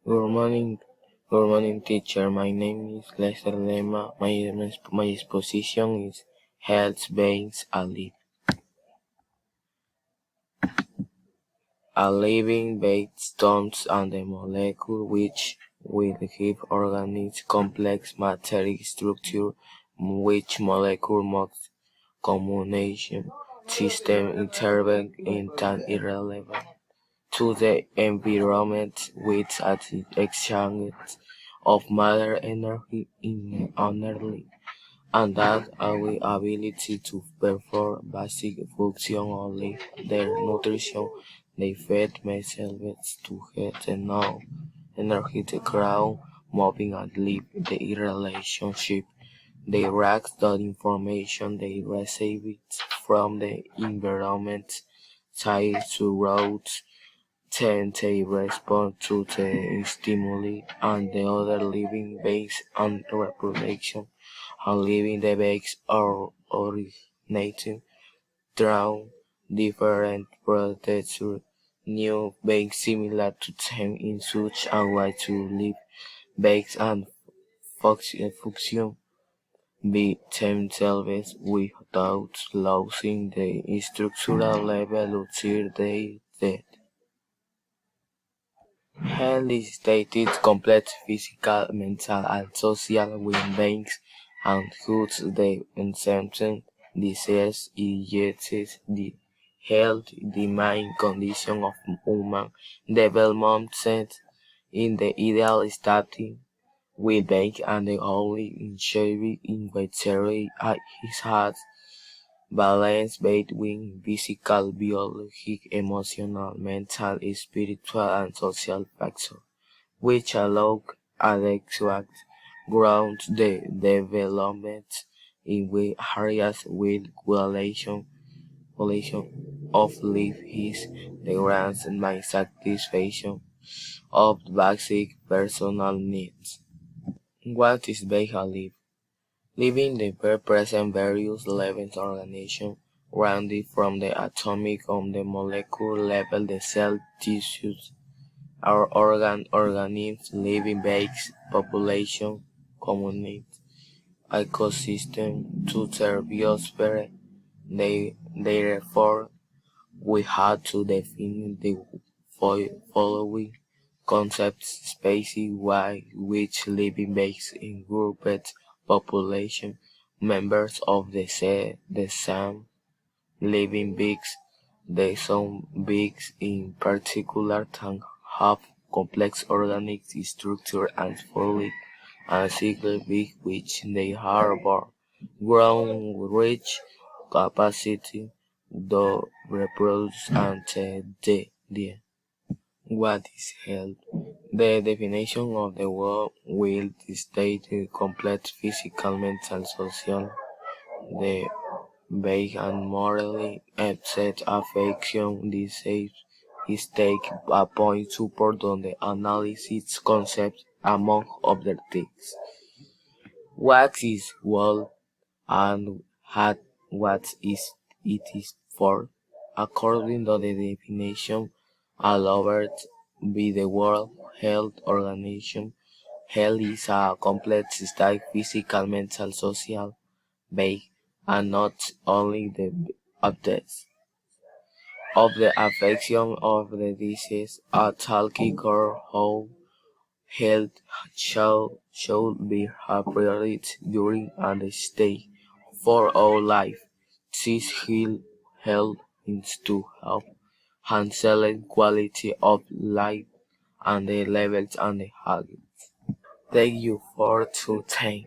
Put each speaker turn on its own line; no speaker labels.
Good morning, good morning, teacher. My name is Lester Lema. My exposition is Health Beings Alive. A living based atoms and the molecule which will give organic complex material structure, which molecule most combination system intervene in an irrelevant to the environment with an exchange of matter energy in energy, and that our ability to perform basic functions only their nutrition, they feed themselves to get enough energy to grow, moving and live the relationship. They react the information they receive from the environment side to routes. Then they respond to the stimuli and the other living beings and reproduction, and living the beings are originating through different predators, new beings similar to them in such a way to live beings and function be themselves without losing the structural level until they dead. Health is stated complete physical, mental, and social well-beings, and thus the consumption disease is the health, the main condition of human development in the ideal state well-being and the only ensuring in which there is has balance between physical, biological, emotional, mental, spiritual, and social factors, which allow adequate ground the development in areas with violation of life is the grand main satisfaction of basic personal needs. What is basic? Living the present various levels organization, ranging from the atomic on the molecular level, the cell, tissues, our organisms, living beings, population, community, ecosystem, to the biosphere. Therefore, we had to define the following concepts: species, which living beings in grouped population, members of the same living beings. Some beings in particular can have complex organic structure and fully and single being which they harbor ground rich capacity to reproduce and the what is health? The definition of the word will state the complete physical, mental, social, the vague and morally upset affection disease is take a point support on the analysis concept among other things. What is world and what is it is for? According to the definition allowed by the World Health Organization, health is a complete state physical, mental, social, being, and not only the absence of the affection of the disease. A talking or how health should be a priority during and stay for our life. This health is to help excellent quality of life and the levels and the habits. Thank you for today.